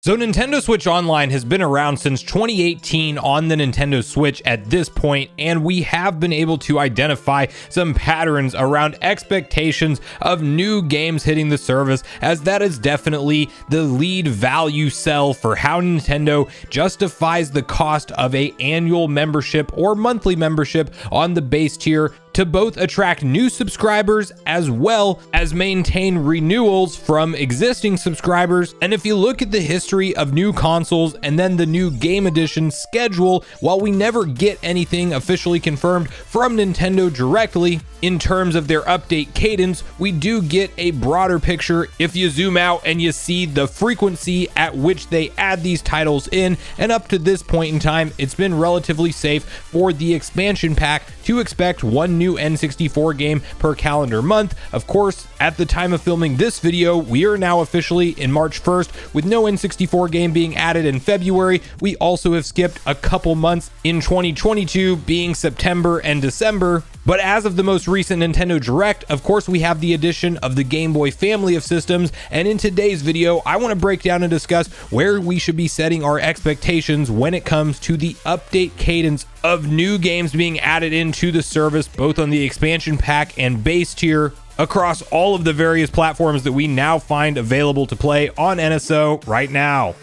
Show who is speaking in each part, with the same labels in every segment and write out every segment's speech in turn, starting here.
Speaker 1: So Nintendo Switch Online has been around since 2018 on the Nintendo Switch at this point, and we have been able to identify some patterns around expectations of new games hitting the service, as that is definitely the lead value sell for how Nintendo justifies the cost of an annual membership or monthly membership on the base tier to both attract new subscribers as well as maintain renewals from existing subscribers. And if you look at the history of new consoles and then the new game edition schedule, while we never get anything officially confirmed from Nintendo directly in terms of their update cadence, we do get a broader picture if you zoom out and you see the frequency at which they add these titles in. And up to this point in time, it's been relatively safe for the expansion pack to expect one new N64 game per calendar month. Of course, at the time of filming this video, we are now officially in March 1st with no N64 game being added in February. We also have skipped a couple months in 2022, being September and December. But as of the most recent Nintendo Direct, of course, we have the addition of the Game Boy family of systems. And in today's video, I want to break down and discuss where we should be setting our expectations when it comes to the update cadence of new games being added into the service, both on the expansion pack and base tier, across all of the various platforms that we now find available to play on NSO right now.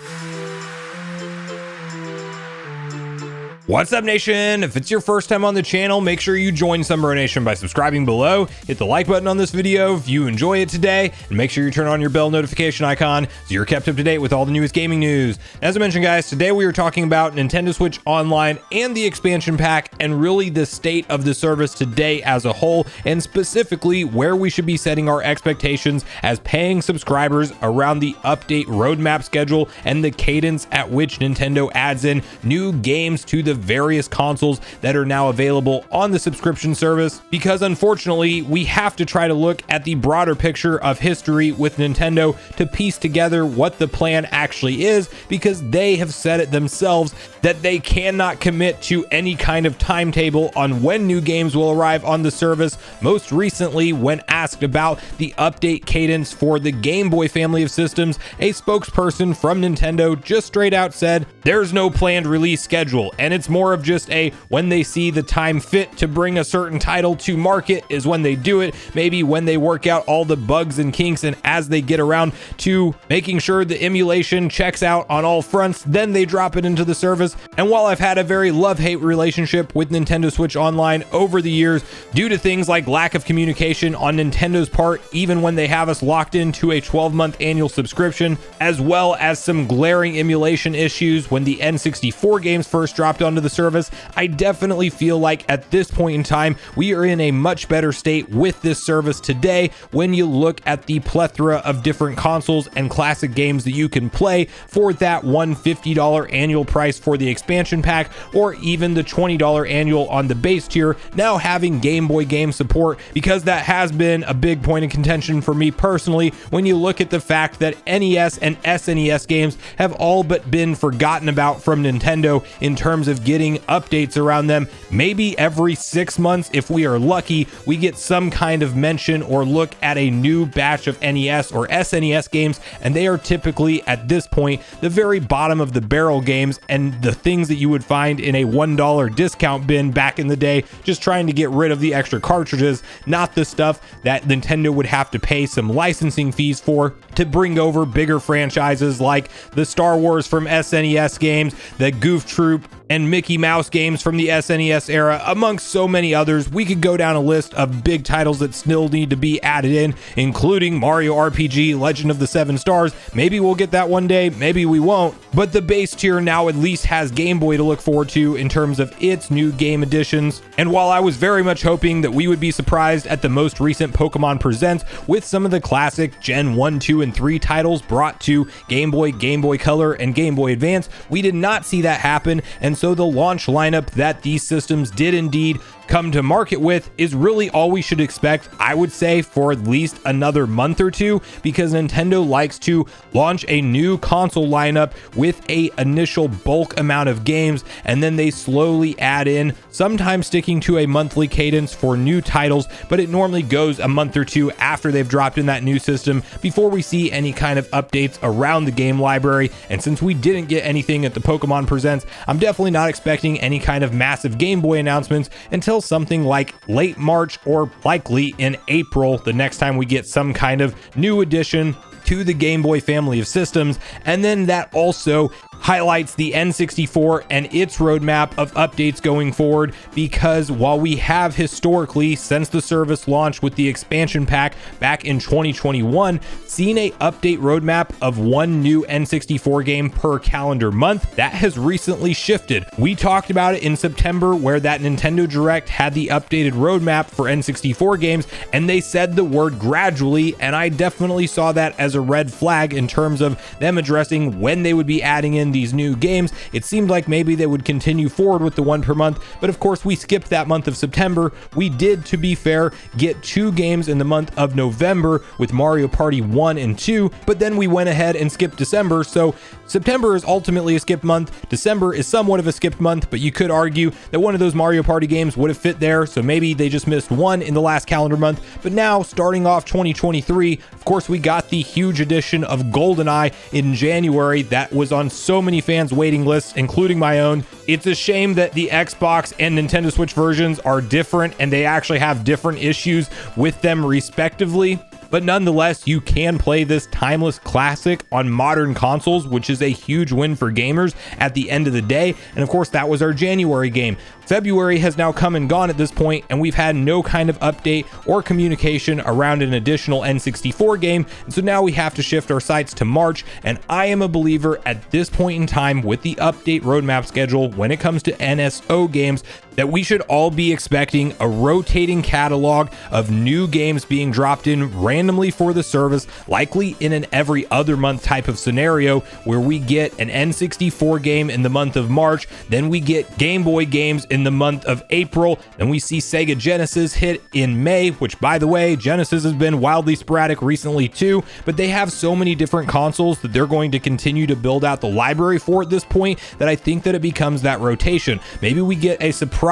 Speaker 1: What's up, Nation? If it's your first time on the channel, make sure you join Sunbro Nation by subscribing below. Hit the like button on this video if you enjoy it today, and make sure you turn on your bell notification icon so you're kept up to date with all the newest gaming news. As I mentioned, guys, today we are talking about Nintendo Switch Online and the expansion pack, and really the state of the service today as a whole, and specifically where we should be setting our expectations as paying subscribers around the update roadmap schedule and the cadence at which Nintendo adds in new games to the various consoles that are now available on the subscription service. Because unfortunately, we have to try to look at the broader picture of history with Nintendo to piece together what the plan actually is, because they have said it themselves that they cannot commit to any kind of timetable on when new games will arrive on the service. Most recently, when asked about the update cadence for the Game Boy family of systems, a spokesperson from Nintendo just straight out said there's no planned release schedule, and it's more of just a when they see the time fit to bring a certain title to market is when they do it. Maybe when they work out all the bugs and kinks, and as they get around to making sure the emulation checks out on all fronts, then they drop it into the service. And while I've had a very love-hate relationship with Nintendo Switch Online over the years due to things like lack of communication on Nintendo's part, even when they have us locked into a 12-month annual subscription, as well as some glaring emulation issues when the N64 games first dropped onto the service, I definitely feel like at this point in time, we are in a much better state with this service today when you look at the plethora of different consoles and classic games that you can play for that $150 annual price for the expansion pack, or even the $20 annual on the base tier, now having Game Boy game support, because that has been a big point of contention for me personally when you look at the fact that NES and SNES games have all but been forgotten about from Nintendo in terms of getting updates around them. Maybe every 6 months, if we are lucky, we get some kind of mention or look at a new batch of NES or SNES games, and they are typically at this point the very bottom of the barrel games and the things that you would find in a $1 discount bin back in the day, just trying to get rid of the extra cartridges, not the stuff that Nintendo would have to pay some licensing fees for to bring over bigger franchises like the Star Wars from SNES games, the Goof Troop and Mickey Mouse games from the SNES era, amongst so many others. We could go down a list of big titles that still need to be added in, including Mario RPG, Legend of the Seven Stars. Maybe we'll get that one day, maybe we won't. But the base tier now at least has Game Boy to look forward to in terms of its new game additions. And while I was very much hoping that we would be surprised at the most recent Pokemon Presents with some of the classic Gen 1, 2, and 3 titles brought to Game Boy, Game Boy Color, and Game Boy Advance, we did not see that happen. And so the launch lineup that these systems did indeed come to market with is really all we should expect, I would say, for at least another month or two, because Nintendo likes to launch a new console lineup with a initial bulk amount of games, and then they slowly add in, sometimes sticking to a monthly cadence for new titles, but it normally goes a month or two after they've dropped in that new system before we see any kind of updates around the game library. And since we didn't get anything at the Pokemon Presents, I'm definitely not expecting any kind of massive Game Boy announcements until something like late March, or likely in April, the next time we get some kind of new addition to the Game Boy family of systems. And then that also highlights the N64 and its roadmap of updates going forward, because while we have historically, since the service launched with the expansion pack back in 2021, seen a update roadmap of one new N64 game per calendar month, that has recently shifted. We talked about it in September, where that Ninendo Direct had the updated roadmap for N64 games, and they said the word gradually, and I definitely saw that as a red flag in terms of them addressing when they would be adding in these new games. It seemed like maybe they would continue forward with the one per month, but of course we skipped that month of September. We did, to be fair, get 2 games in the month of November with Mario Party 1 and 2, but then we went ahead and skipped December. So September is ultimately a skipped month. December is somewhat of a skipped month, but you could argue that one of those Mario Party games would have fit there, so maybe they just missed one in the last calendar month. But now, starting off 2023, of course, we got the huge edition of GoldenEye in January that was on so many fans' waiting lists, including my own. It's a shame that the Xbox and Nintendo Switch versions are different, and they actually have different issues with them respectively. But nonetheless, you can play this timeless classic on modern consoles, which is a huge win for gamers at the end of the day. And of course, that was our January game. February has now come and gone at this point, and we've had no kind of update or communication around an additional N64 game. And so now we have to shift our sights to March. And I am a believer at this point in time, with the update roadmap schedule when it comes to NSO games, that we should all be expecting a rotating catalog of new games being dropped in randomly for the service, likely in an every other month type of scenario, where we get an N64 game in the month of March, then we get Game Boy games in the month of April, then we see Sega Genesis hit in May, which, by the way, Genesis has been wildly sporadic recently too, but they have so many different consoles that they're going to continue to build out the library for at this point, that I think that it becomes that rotation. Maybe we get a surprise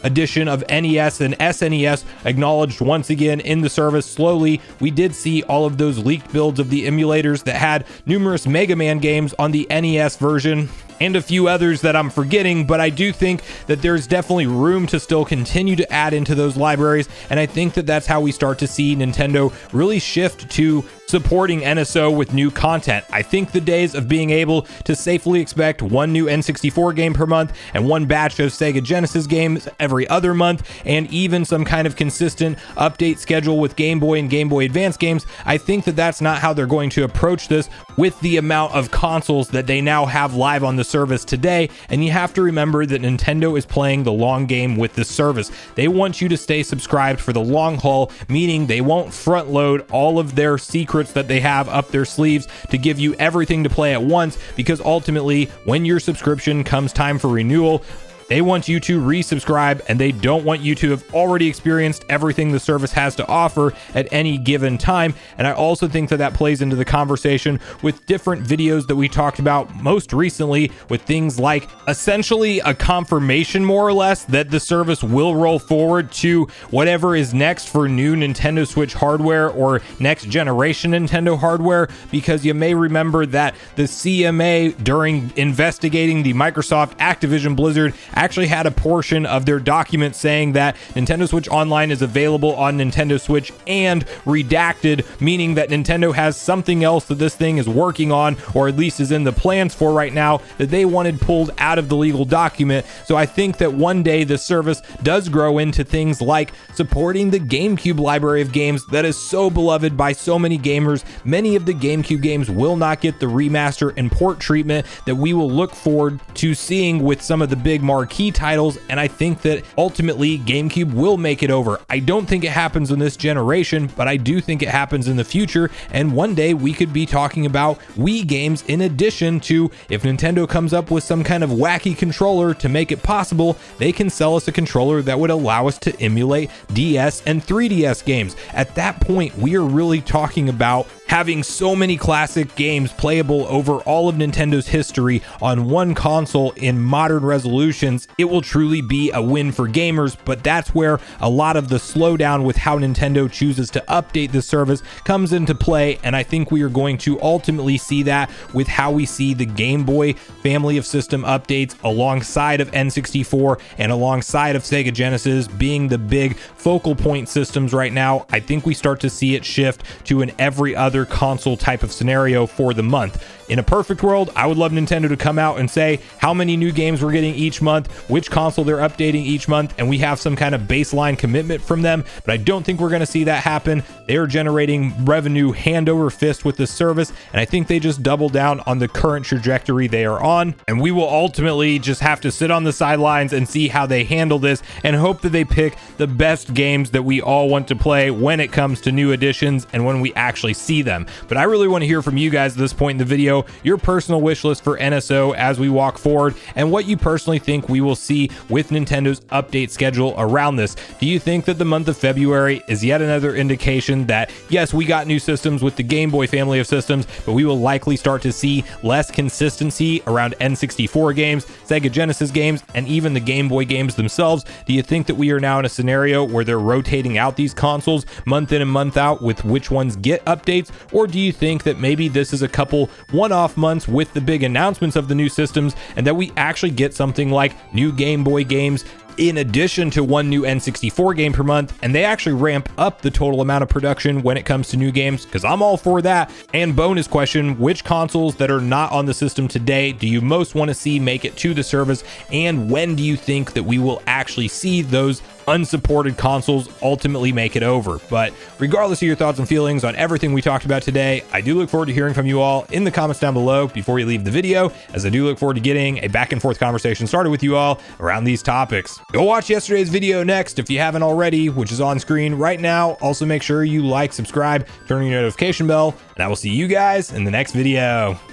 Speaker 1: edition of NES and SNES acknowledged once again in the service slowly. We did see all of those leaked builds of the emulators that had numerous Mega Man games on the NES version, and a few others that I'm forgetting, but I do think that there's definitely room to still continue to add into those libraries, and I think that that's how we start to see Nintendo really shift to supporting NSO with new content. I think the days of being able to safely expect one new N64 game per month and one batch of Sega Genesis games every other month, and even some kind of consistent update schedule with Game Boy and Game Boy Advance games, I think that that's not how they're going to approach this with the amount of consoles that they now have live on the service today. And you have to remember that Nintendo is playing the long game with this service. They want you to stay subscribed for the long haul, meaning they won't front load all of their secrets that they have up their sleeves to give you everything to play at once, because ultimately, when your subscription comes time for renewal, they want you to resubscribe, and they don't want you to have already experienced everything the service has to offer at any given time. And I also think that that plays into the conversation with different videos that we talked about most recently, with things like essentially a confirmation, more or less, that the service will roll forward to whatever is next for new Nintendo Switch hardware or next generation Nintendo hardware, because you may remember that the CMA, during investigating the Microsoft Activision Blizzard, actually had a portion of their document saying that Nintendo Switch Online is available on Nintendo Switch and redacted, meaning that Nintendo has something else that this thing is working on, or at least is in the plans for right now, that they wanted pulled out of the legal document. So I think that one day the service does grow into things like supporting the GameCube library of games that is so beloved by so many gamers. Many of the GameCube games will not get the remaster and port treatment that we will look forward to seeing with some of the big marquee marquee titles, and I think that ultimately GameCube will make it over. I don't think it happens in this generation, but I do think it happens in the future, and one day we could be talking about Wii games in addition to, if Nintendo comes up with some kind of wacky controller to make it possible, they can sell us a controller that would allow us to emulate DS and 3DS games. At that point, we are really talking about having so many classic games playable over all of Nintendo's history on one console in modern resolutions. It will truly be a win for gamers, but that's where a lot of the slowdown with how Nintendo chooses to update the service comes into play, and I think we are going to ultimately see that with how we see the Game Boy family of system updates alongside of N64 and alongside of Sega Genesis being the big focal point systems right now. I think we start to see it shift to an every other console type of scenario for the month. In a perfect world, I would love Nintendo to come out and say how many new games we're getting each month, which console they're updating each month, and we have some kind of baseline commitment from them, but I don't think we're going to see that happen. They are generating revenue hand over fist with this service, and I think they just double down on the current trajectory they are on, and we will ultimately just have to sit on the sidelines and see how they handle this and hope that they pick the best games that we all want to play when it comes to new additions and when we actually see them. But I really want to hear from you guys at this point in the video, your personal wish list for NSO as we walk forward, and what you personally think we will see with Nintendo's update schedule around this. Do you think that the month of February is yet another indication that, yes, we got new systems with the Game Boy family of systems, but we will likely start to see less consistency around N64 games, Sega Genesis games, and even the Game Boy games themselves? Do you think that we are now in a scenario where they're rotating out these consoles month in and month out with which ones get updates? Or do you think that maybe this is a couple one-off months with the big announcements of the new systems, and that we actually get something like new Game Boy games in addition to one new N64 game per month, and they actually ramp up the total amount of production when it comes to new games? Because I'm all for that. And bonus question, which consoles that are not on the system today do you most want to see make it to the service, and when do you think that we will actually see those unsupported consoles ultimately make it over? But regardless of your thoughts and feelings on everything we talked about today, I do look forward to hearing from you all in the comments down below before you leave the video, as I do look forward to getting a back and forth conversation started with you all around these topics. Go watch yesterday's video next if you haven't already, which is on screen right now. Also make sure you like, subscribe, turn on your notification bell, and I will see you guys in the next video.